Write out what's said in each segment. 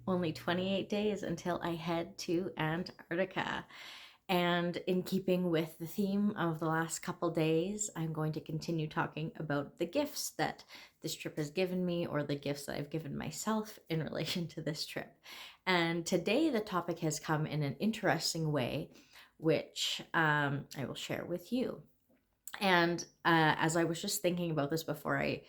only 28 days until I head to Antarctica. And in keeping with the theme of the last couple days, I'm going to continue talking about the gifts that this trip has given me, or the gifts that I've given myself in relation to this trip. And today, the topic has come in an interesting way, which I will share with you. And as I was just thinking about this before I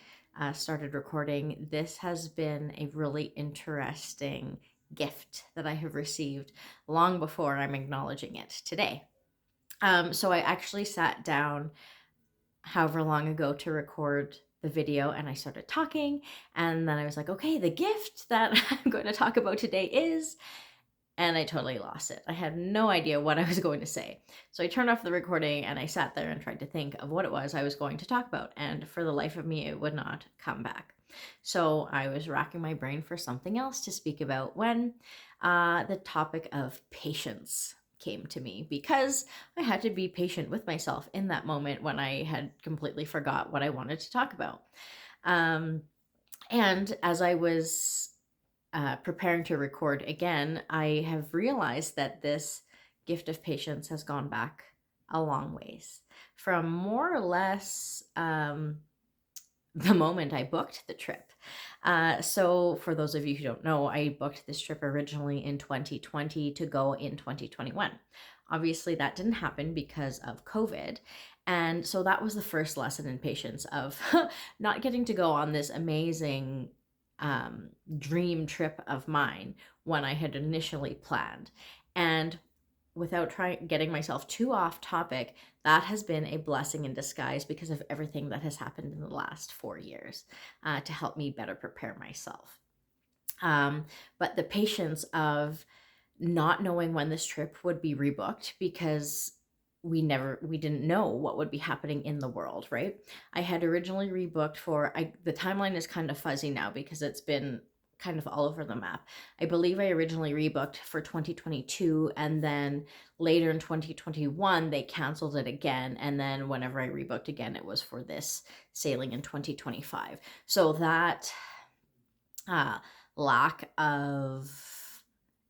started recording, this has been a really interesting gift that I have received long before I'm acknowledging it today. So I actually sat down however long ago to record the video, and I started talking, and then I was like, okay, the gift that I'm going to talk about today is, and I totally lost it. I had no idea what I was going to say. So I turned off the recording and I sat there and tried to think of what it was I was going to talk about. And for the life of me, it would not come back. So I was racking my brain for something else to speak about when the topic of patience came to me, because I had to be patient with myself in that moment when I had completely forgot what I wanted to talk about. Um, and as I was preparing to record again, I have realized that this gift of patience has gone back a long ways, from more or less the moment I booked the trip. So, for those of you who don't know, I booked this trip originally in 2020 to go in 2021. Obviously, that didn't happen because of COVID. And so that was the first lesson in patience of not getting to go on this amazing dream trip of mine when I had initially planned. And without trying getting myself too off topic, that has been a blessing in disguise because of everything that has happened in the last 4 years to help me better prepare myself. Um, but the patience of not knowing when this trip would be rebooked, because we didn't know what would be happening in the world, right? I had originally rebooked for, the timeline is kind of fuzzy now because it's been kind of all over the map. I believe I originally rebooked for 2022, and then later in 2021 they canceled it again, and then whenever I rebooked again it was for this sailing in 2025. So that uh, lack of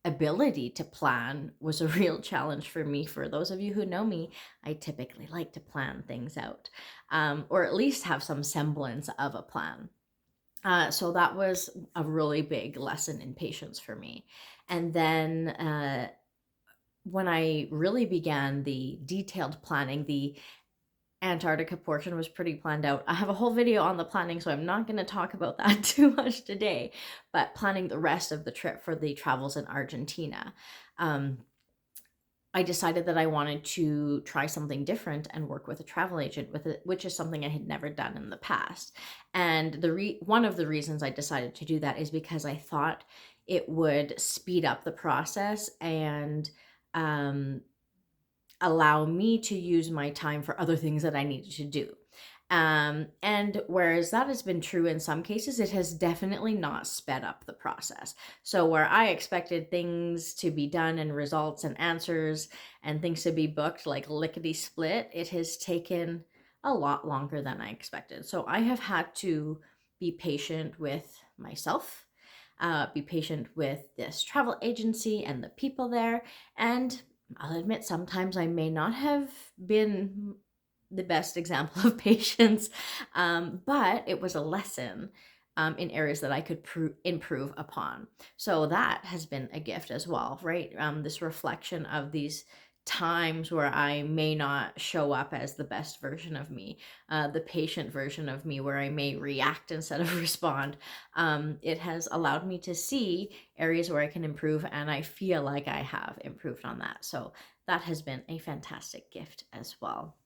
ability to plan was a real challenge for me. For those of you who know me, I typically like to plan things out, or at least have some semblance of a plan. So that was a really big lesson in patience for me. And then when I really began the detailed planning, the Antarctica portion was pretty planned out. I have a whole video on the planning, so I'm not going to talk about that too much today, but planning the rest of the trip for the travels in Argentina. Um, I decided that I wanted to try something different and work with a travel agent with it, which is something I had never done in the past. And one of the reasons I decided to do that is because I thought it would speed up the process and um, allow me to use my time for other things that I needed to do. And whereas that has been true in some cases, it has definitely not sped up the process. So, where I expected things to be done and results and answers and things to be booked like lickety split, it has taken a lot longer than I expected. So, I have had to be patient with myself, be patient with this travel agency and the people there, and I'll admit sometimes I may not have been the best example of patience, but it was a lesson in areas that I could improve upon. So that has been a gift as well, right? This reflection of these times where I may not show up as the best version of me, the patient version of me, where I may react instead of respond. It has allowed me to see areas where I can improve, and I feel like I have improved on that. So that has been a fantastic gift as well.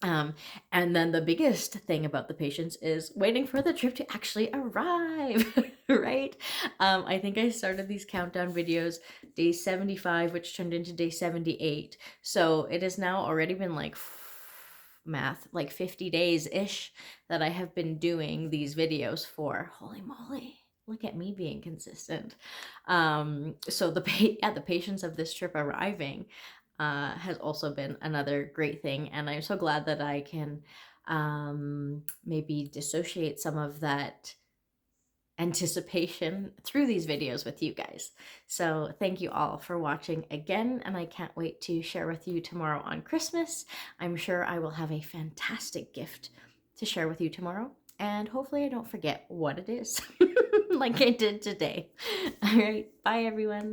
Um, and then the biggest thing about the patience is waiting for the trip to actually arrive, right? I think I started these countdown videos day 75, which turned into day 78. So it has now already been like math, like 50 days ish that I have been doing these videos for. Holy moly. Look at me being consistent. So the patience of this trip arriving has also been another great thing. And I'm so glad that I can maybe dissociate some of that anticipation through these videos with you guys. So thank you all for watching again, and I can't wait to share with you tomorrow on Christmas. I'm sure I will have a fantastic gift to share with you tomorrow, and hopefully I don't forget what it is like I did today. All right, bye everyone.